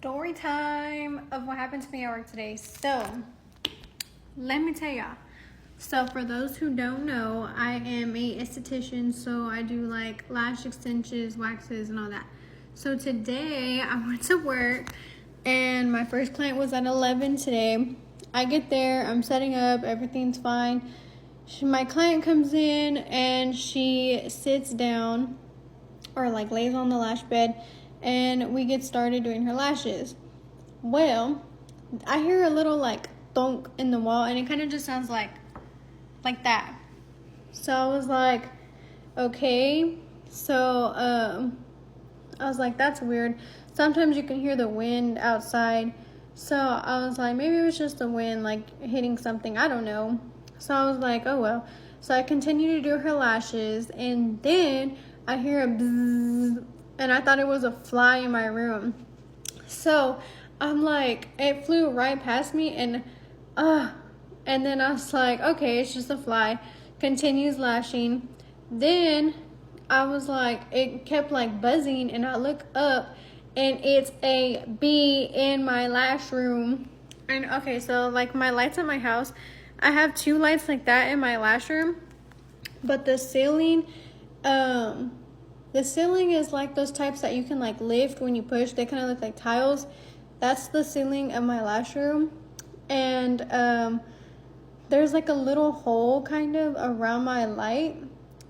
Story time of what happened to me at work today. So, let me tell y'all. So, for those who don't know, I am a esthetician, so I do like lash extensions, waxes, and all that. So, today I went to work, and my first client was at 11 today. I get there, I'm setting up, everything's fine. My client comes in, and she sits down, or like lays on the lash bed, and we get started doing her lashes. Well, I hear a little like thunk in the wall, and it kind of just sounds like that. So I was like, okay. So I was like, that's weird. Sometimes you can hear the wind outside. So I was like, maybe it was just the wind like hitting something. I don't know. So I was like, oh well. So I continued to do her lashes, and then I hear a bzzz, and I thought it was a fly in my room. So I'm like, it flew right past me, and then I was like, okay, it's just a fly. Continues lashing. Then I was like, it kept like buzzing, and I look up, and it's a bee in my lash room. And okay, so like my lights at my house, I have 2 lights like that in my lash room, but the ceiling is like those types that you can like lift when you push. They kind of look like tiles. That's the ceiling of my lash room. And there's like a little hole kind of around my light.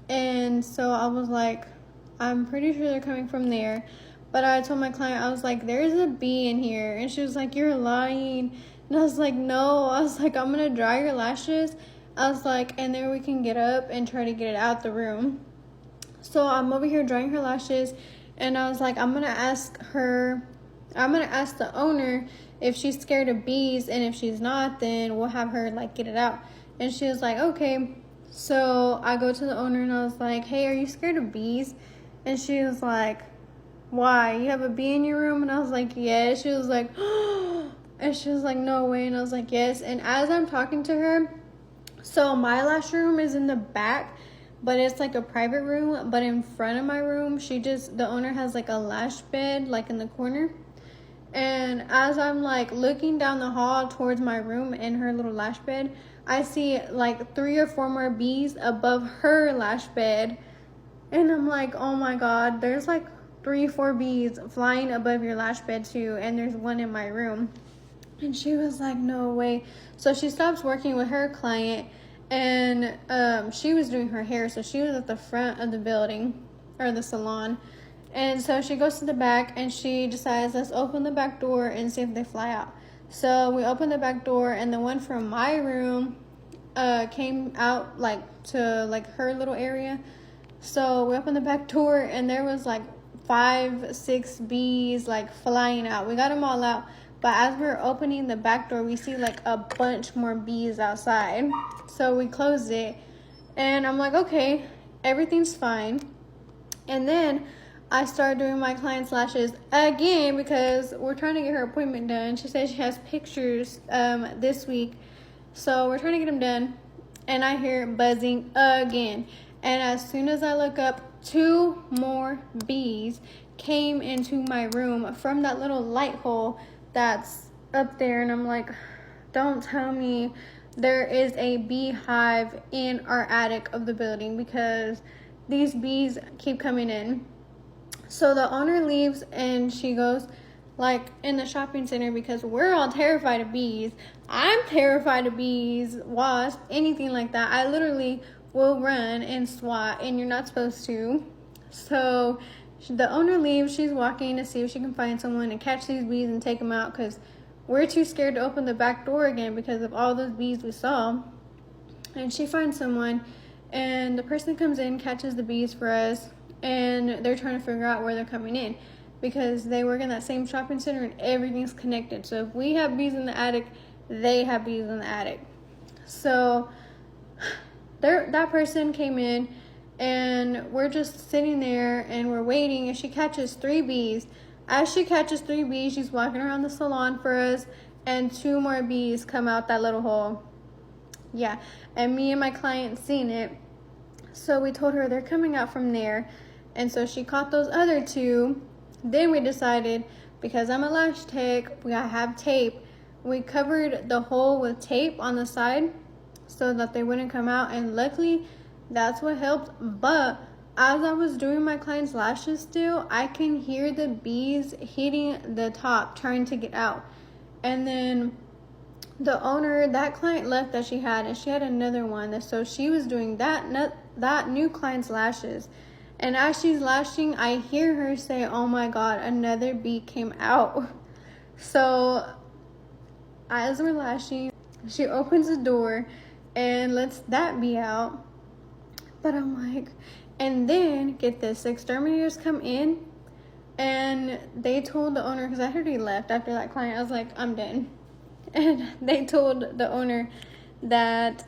And so I was like, I'm pretty sure they're coming from there. But I told my client, I was like, there's a bee in here. And she was like, you're lying. And I was like, no. I was like, I'm going to dry your lashes. I was like, and then we can get up and try to get it out the room. So I'm over here drying her lashes, and I was like, I'm going to ask the owner if she's scared of bees, and if she's not, then we'll have her like get it out. And she was like, okay. So I go to the owner, and I was like, hey, are you scared of bees? And she was like, why? You have a bee in your room? And I was like, yes. She was like, and she was like, no way. And I was like, yes. And as I'm talking to her, so my lash room is in the back, but it's like a private room. But in front of my room, the owner has like a lash bed like in the corner. And as I'm like looking down the hall towards my room and her little lash bed, I see like 3 or 4 more bees above her lash bed. And I'm like, oh my God, there's like 3 or 4 bees flying above your lash bed too. And there's one in my room. And she was like, no way. So she stops working with her client, and she was doing her hair. So she was at the front of the building, or the salon. And so she goes to the back, and she decides, let's open the back door and see if they fly out. So we open the back door, and the one from my room came out like to like her little area. So we opened the back door, and there was like 5, 6 bees like flying out. We got them all out. But as we're opening the back door, we see like a bunch more bees outside. So we closed it, and I'm like, okay, everything's fine. And then I started doing my client's lashes again because we're trying to get her appointment done. She said she has pictures this week. So we're trying to get them done, and I hear buzzing again. And as soon as I look up, 2 more bees came into my room from that little light hole that's up there. And I'm like, don't tell me there is a beehive in our attic of the building, because these bees keep coming in. So the owner leaves, and she goes like in the shopping center, because we're all terrified of bees. I'm terrified of bees, wasps, anything like that. I literally will run and swat, and you're not supposed to. So the owner leaves. She's walking to see if she can find someone to catch these bees and take them out, because we're too scared to open the back door again because of all those bees we saw. And she finds someone, and the person comes in, catches the bees for us, and they're trying to figure out where they're coming in, because they work in that same shopping center and everything's connected. So if we have bees in the attic, they have bees in the attic. So that person came in, and we're just sitting there, and we're waiting, and she catches 3 bees. As she catches 3 bees, she's walking around the salon for us, and 2 more bees come out that little hole. Yeah, and me and my client seen it. So we told her they're coming out from there. And so she caught those other 2. Then we decided because I'm a lash tech, I have tape. We covered the hole with tape on the side so that they wouldn't come out, and luckily that's what helped. But as I was doing my client's lashes still, I can hear the bees hitting the top trying to get out. And then the owner, that client left that she had, and she had another one, so she was doing that new client's lashes. And as she's lashing, I hear her say, "Oh my god, another bee came out." So as we're lashing, she opens the door and lets that bee out. But I'm like, and then get this, the exterminators come in, and they told the owner, because I heard he left after that client, I was like, I'm done. And they told the owner that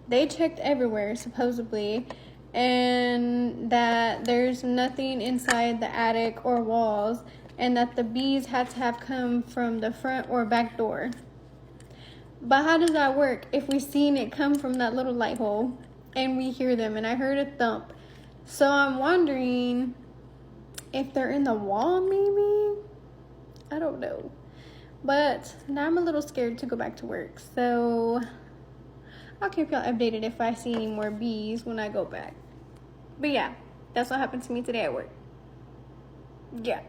they checked everywhere, supposedly, and that there's nothing inside the attic or walls, and that the bees had to have come from the front or back door. But how does that work if we seen it come from that little light hole and we hear them, and I heard a thump? So I'm wondering if they're in the wall, maybe? I don't know. But now I'm a little scared to go back to work. So I'll keep y'all updated if I see any more bees when I go back. But yeah, that's what happened to me today at work. Yeah.